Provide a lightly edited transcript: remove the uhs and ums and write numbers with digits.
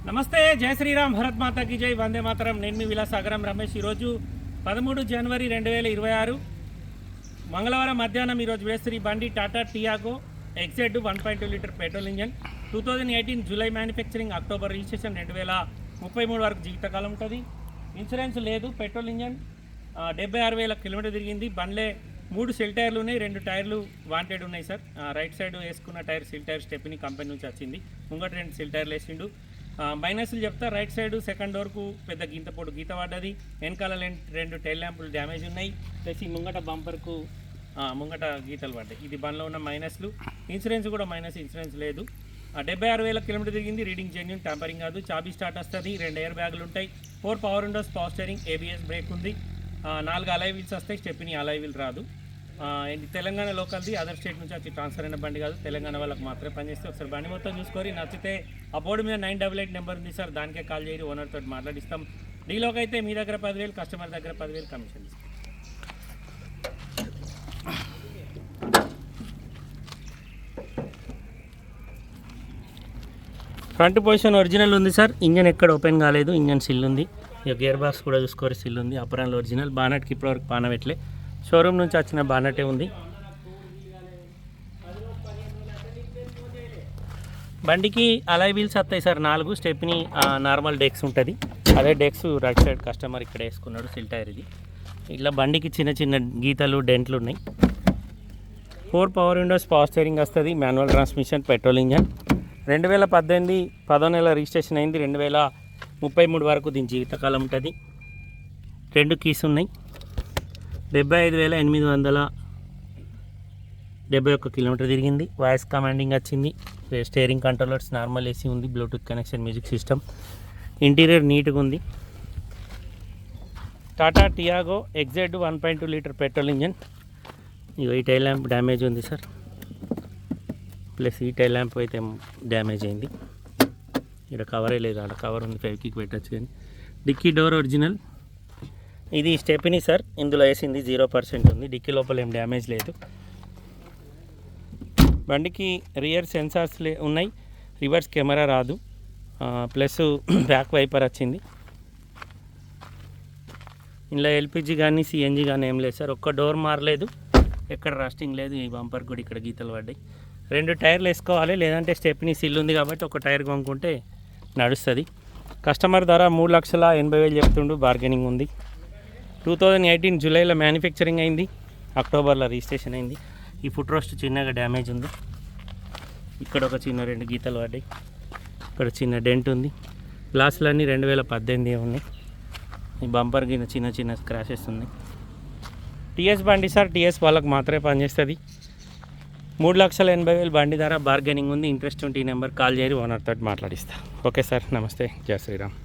నమస్తే, జై శ్రీరామ్, భరత్ మాతాకి జై, వందే మాతరం. నేను మీ విలాసాగరం రమేష్. ఈరోజు 13 జనవరి 2026 మంగళవారం మధ్యాహ్నం ఈరోజు వేస్తున్న బండి Tata Tiago XZ 1.2 litre petrol engine. 2018 July manufacturing, October registration, 2033 వరకు జీవితకాలం ఉంటుంది. ఇన్సూరెన్స్ లేదు. పెట్రోల్ ఇంజన్ 76,000 కిలోమీటర్ తిరిగింది. బండ్లే 3 సెల్ టైర్లు ఉన్నాయి, 2 టైర్లు వాంటెడ్ ఉన్నాయి సార్. రైట్ సైడ్ వేసుకున్న టైర్ సిల్ టైర్ స్టెప్ని కంపెనీ నుంచి వచ్చింది. ముంగట 2 సెల్ టైర్లు వేసిండు. మైనస్లు చెప్తా, రైట్ సైడ్ సెకండ్ డోర్కు పెద్ద గీత పడ్డది. వెనకాల 2 టైల్ ల్యాంపులు డ్యామేజ్ ఉన్నాయి. ప్లస్ ఈ ముంగట బంపర్కు ముంగట గీతలు పడ్డాయి. ఇది బండ్లో ఉన్న మైనస్లు. ఇన్సూరెన్స్ కూడా మైనస్, ఇన్సూరెన్స్ లేదు. 76,000 కిలోమీటర్ తిరిగింది. రీడింగ్ జెన్యూన్, ట్యాంపరింగ్ కాదు. చాబీ స్టార్ట్ వస్తుంది. 2 ఎయిర్ బ్యాగులు ఉంటాయి. 4 power Windows, power steering, ABS break ఉంది. 4 అలై వీల్స్ వస్తాయి. స్టెప్ని అలై వీల్ రాదు. ఇది తెలంగాణ లోకల్ది, అదర్ స్టేట్ నుంచి వచ్చి ట్రాన్స్ఫర్ అయిన బండి కాదు. తెలంగాణ వాళ్ళకి మాత్రమే పనిచేస్తే ఒకసారి బండి మొత్తం చూసుకొని నచ్చితే ఆ బోర్డు మీద 988 నెంబర్ ఉంది సార్, దానికే కాల్ చేసి ఓనర్తో మాట్లాడిస్తాం. డీలోకి అయితే మీ దగ్గర 10,000, కస్టమర్ దగ్గర 10,000 కమిషన్ ఇస్తాం. ఫ్రంట్ పొజిషన్ ఒరిజినల్ ఉంది సార్. ఇంజన్ ఎక్కడ ఓపెన్ కాలేదు. ఇంజన్ సిల్ ఉంది. ఇక గేర్ బాక్స్ కూడా చూసుకోరు, సిల్ ఉంది. అపరాన్లో ఒరిజినల్. బానట్కి ఇప్పటివరకు పానవెట్లే. షోరూమ్ నుంచి వచ్చిన బానటే ఉంది. బండికి అలై వీల్స్ వస్తాయి సార్ 4. స్టెప్ని నార్మల్ డెక్స్ ఉంటుంది. అదే డెక్స్ రైట్ సైడ్ కస్టమర్ ఇక్కడ వేసుకున్నాడు. సిల్ టైర్ ఇది. ఇట్లా బండికి చిన్న చిన్న గీతలు, డెంట్లు ఉన్నాయి. 4 పవర్ విండోస్, పవర్ స్టీరింగ్ వస్తుంది. Manual transmission, petrol engine. 2018 10వ నెల రిజిస్ట్రేషన్ అయింది. 2033 వరకు దీని జీవితకాలం ఉంటుంది. 2 కీస్ ఉన్నాయి. 75,871 కిలోమీటర్ తిరిగింది. వాయిస్ కమాండింగ్ వచ్చింది. స్టీరింగ్ కంట్రోలర్స్, నార్మల్ AC ఉంది. Bluetooth connection, music system. Interior నీట్గా ఉంది. Tata Tiago XZ 1.2 litre petrol engine. ఈ టైల్ ల్యాంప్ డ్యామేజ్ ఉంది సార్. ప్లస్ ఈ టైల్ ల్యాంప్ అయితే డ్యామేజ్ అయింది. ఇక్కడ కవరే లేదు, అక్కడ కవర్ ఉంది, 5 కిక్ పెట్టచ్చు. కానీ డిక్కీ డోర్ ఒరిజినల్. ఇది స్టెప్ని సార్, ఇందులో వేసింది 0% ఉంది. డిక్కీ లోపల ఏం డ్యామేజ్ లేదు. బండికి రియర్ సెన్సార్స్ ఉన్నాయి. రివర్స్ కెమెరా రాదు. ప్లస్ బ్యాక్ వైపర్ వచ్చింది. ఇందులో LPG కానీ CNG కానీ ఏం లేదు సార్. ఒక్క డోర్ మారలేదు, ఎక్కడ రస్టింగ్ లేదు. ఈ బంపర్ కూడా ఇక్కడ గీతలు పడ్డాయి. 2 టైర్లు వేసుకోవాలి, లేదంటే స్టెప్ని సిల్ ఉంది కాబట్టి ఒక టైర్ కొనుక్కుంటే నడుస్తుంది. కస్టమర్ ధర 3,80,000 చెప్తుండు. బార్గెనింగ్ ఉంది. 2018 జూలైలో మ్యానుఫ్యాక్చరింగ్ అయింది. అక్టోబర్లో రిజిస్ట్రేషన్ అయింది. ఈ ఫుట్ రోస్ట్ చిన్నగా డ్యామేజ్ ఉంది. ఇక్కడ ఒక చిన్న 2 గీతలు పడ్డాయి. ఇక్కడ చిన్న డెంట్ ఉంది. గ్లాసులన్నీ 2018 ఉన్నాయి. ఈ బంపర్ గిన్న చిన్న చిన్న స్క్రాచెస్ ఉన్నాయి. TS బండి సార్. TS వాళ్ళకి మాత్రమే పనిచేస్తుంది. 3,80,000 బండి ధర. బార్గెనింగ్ ఉంది. ఇంట్రెస్ట్ ఉంటే ఈ నెంబర్ కాల్ చేసి ఓనర్తో మాట్లాడిస్తా. ఓకే సార్, నమస్తే, జై శ్రీరామ్.